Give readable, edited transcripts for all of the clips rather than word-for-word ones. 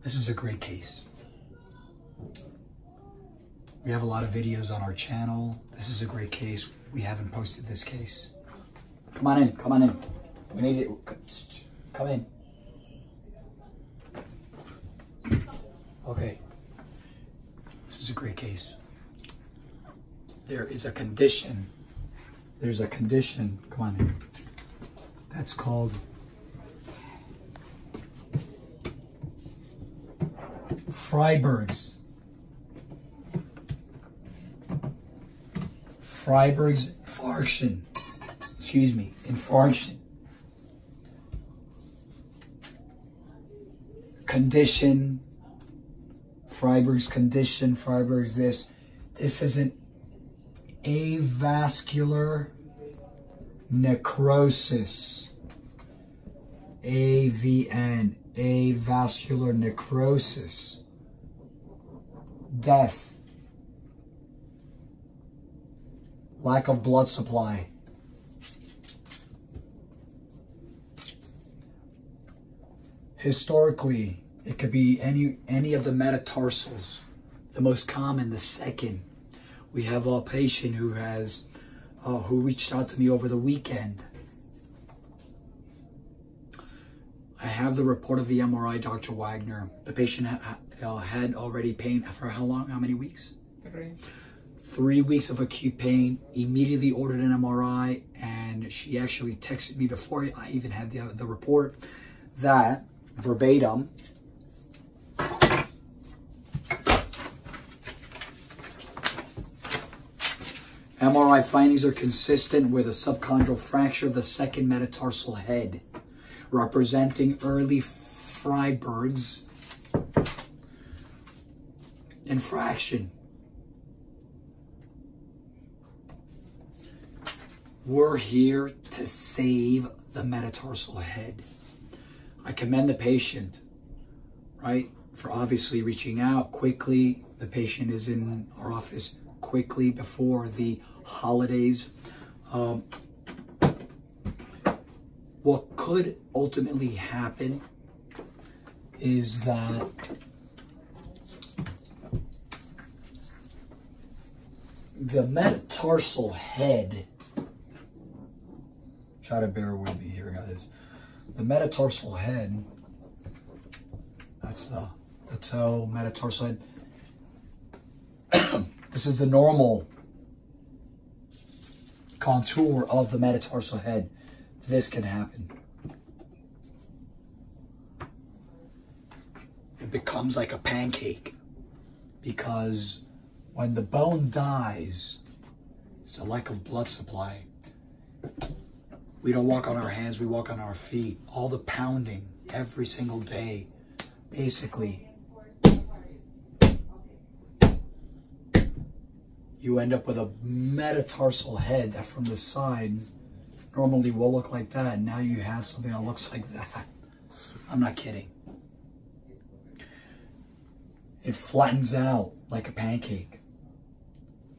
This is a great case. We have a lot of videos on our channel. This is a great case. We haven't posted this case. Come on in, come on in. We need it. Come in. Okay. This is a great case. There is a condition. There's a condition. Come on in. That's called Freiberg's infarction. Excuse me, infarction. Condition, Freiberg's condition, Freiberg's this. This is an avascular necrosis. AVN, avascular necrosis. Death. Lack of blood supply. Historically, it could be any of the metatarsals. The most common, the second. We have a patient who has, who reached out to me over the weekend. I have the report of the MRI, Dr. Wagner. The patient had already pain for how long? How many weeks? 3 weeks of acute pain. Immediately ordered an MRI, and she actually texted me before I even had the report that verbatim, MRI findings are consistent with a subchondral fracture of the second metatarsal head, representing early Freiberg's infraction. We're here to save the metatarsal head. I commend the patient, right, for obviously reaching out quickly. The patient is in our office quickly before the holidays. What could ultimately happen is that the metatarsal head, try to bear with me here, guys. The metatarsal head, that's the toe, metatarsal head. This is the normal contour of the metatarsal head. This can happen. It becomes like a pancake because when the bone dies, it's a lack of blood supply. We don't walk on our hands, we walk on our feet. All the pounding every single day, basically. You end up with a metatarsal head that from the side normally will look like that. And now you have something that looks like that. I'm not kidding. It flattens out like a pancake.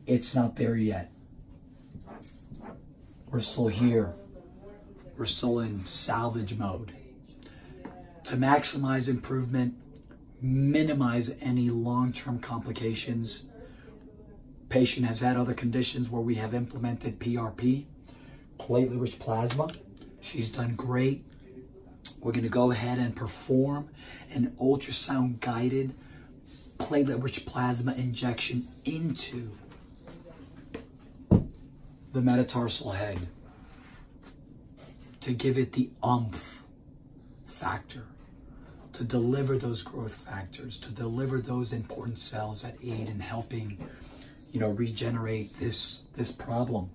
It's not there yet. We're still here. We're still in salvage mode. To maximize improvement, minimize any long-term complications. Patient has had other conditions where we have implemented PRP, platelet-rich plasma. She's done great. We're going to go ahead and perform an ultrasound-guided platelet-rich plasma injection into the metatarsal head to give it the oomph factor, to deliver those growth factors, to deliver those important cells that aid in helping, you know, regenerate this problem.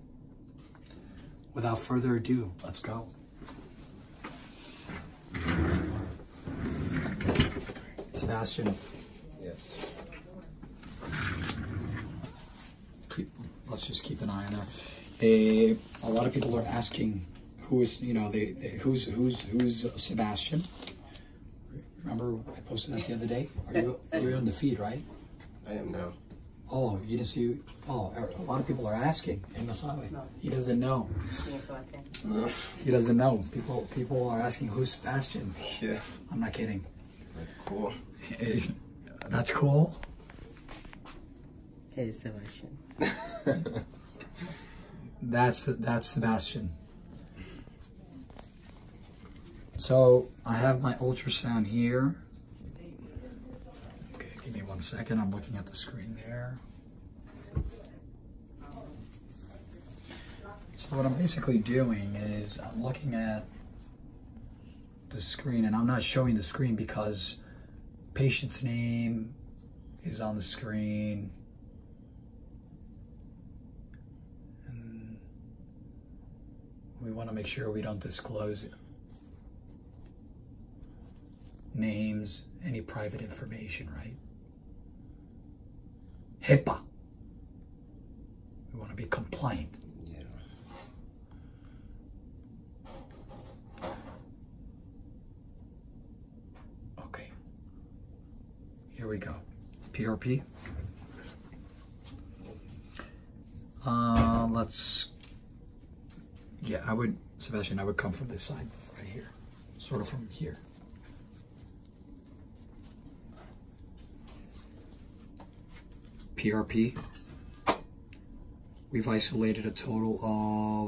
Without further ado, let's go. Sebastian. Yes. Let's just keep an eye on that. A lot of people are asking who is, you know, who's Sebastian. Remember I posted that the other day? You're on the feed, right? I am now. Oh, you didn't see? Oh, a lot of people are asking. He doesn't know. No. He doesn't know. People are asking who's Sebastian. Yeah. I'm not kidding. That's cool. That's cool. Hey, Sebastian. That's Sebastian. So I have my ultrasound here. Okay, give me 1 second. I'm looking at the screen there. So what I'm basically doing is I'm looking at the screen, and I'm not showing the screen because patient's name is on the screen. And we want to make sure we don't disclose it. Names, any private information, right? HIPAA. We want to be compliant. Yeah. Okay. Here we go. PRP. Sebastian, I would come from this side right here. Sort of from here. PRP. We've isolated a total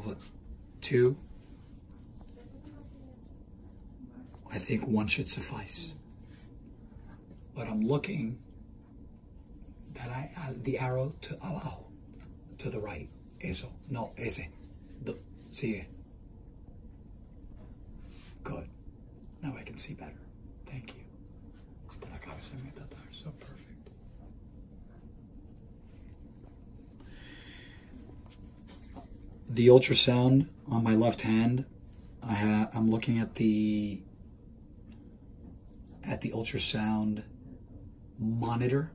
of 2. I think 1 should suffice. But I'm looking that I add the arrow to abajo, to the right. Eso. No, ese. Sigue. Good. Now I can see better. Thank you. Por acá se me está so perfect. The ultrasound on my left hand, I'm looking at the ultrasound monitor.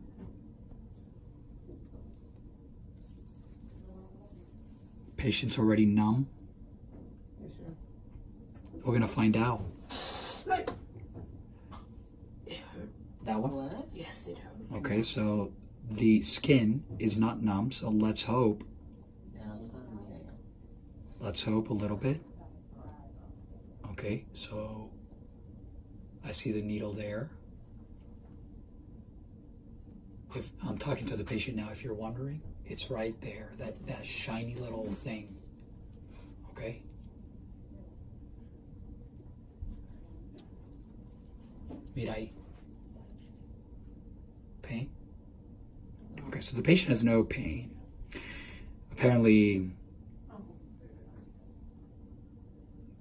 Patient's already numb. We're gonna find out. It hurt. That one? What? Yes, it hurt. Okay, so the skin is not numb, so let's hope. Let's hope a little bit. Okay, so I see the needle there. If I'm talking to the patient now, if you're wondering, it's right there, that shiny little thing. Okay? Mira ahí. Pain? Okay, so the patient has no pain. Apparently,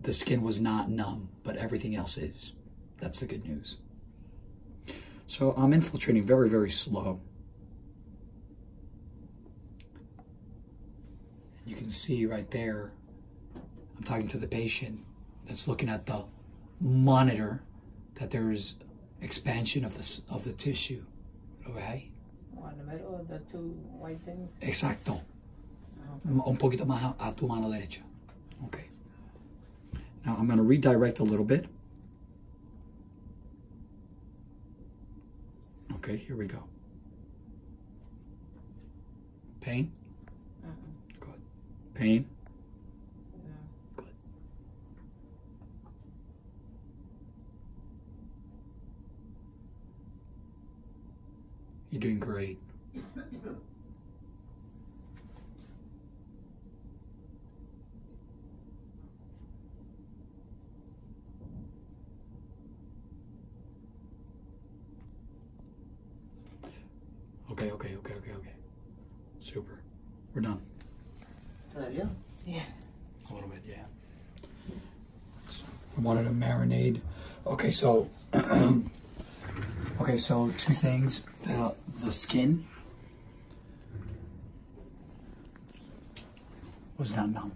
the skin was not numb, but everything else is. That's the good news. So I'm infiltrating very, very slow. You can see right there, I'm talking to the patient that's looking at the monitor, that there's expansion of the tissue. Okay? Oh, in the middle of the 2 white things? Exacto. Un poquito más a tu mano derecha. Okay. Now I'm going to redirect a little bit. Okay, here we go. Pain? Good. Pain? Good. You're doing great. Okay. Super. We're done. ¿Todavía? Yeah. A little bit, yeah. So I wanted to marinate. Okay, so okay, so 2 things. The skin was not numb.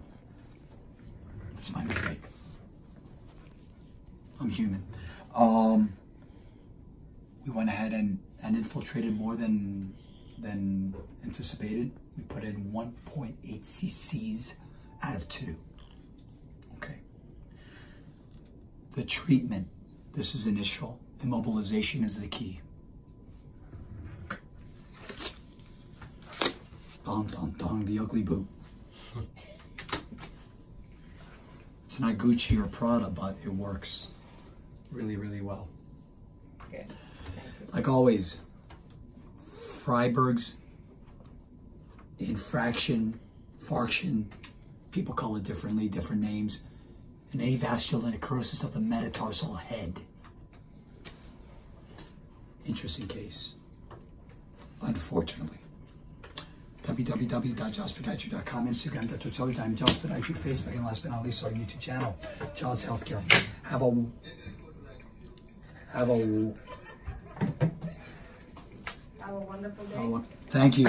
It's my mistake. I'm human. We went ahead and infiltrated more than anticipated. We put in 1.8 cc's out of 2. Okay. The treatment, this is initial. Immobilization is the key. Dong, dong, dong, the ugly boot. It's not Gucci or Prada, but it works really, really well. Okay. Thank you. Like always, Freiberg's infarction, people call it differently, different names, an avascular necrosis of the metatarsal head. Interesting case, unfortunately. www.jawspodiatry.com, Instagram, Dr. Telegram, Jaws Podiatry, Facebook, and last but not least, our YouTube channel, Jaws Healthcare. Have a Have a wonderful day. thank you.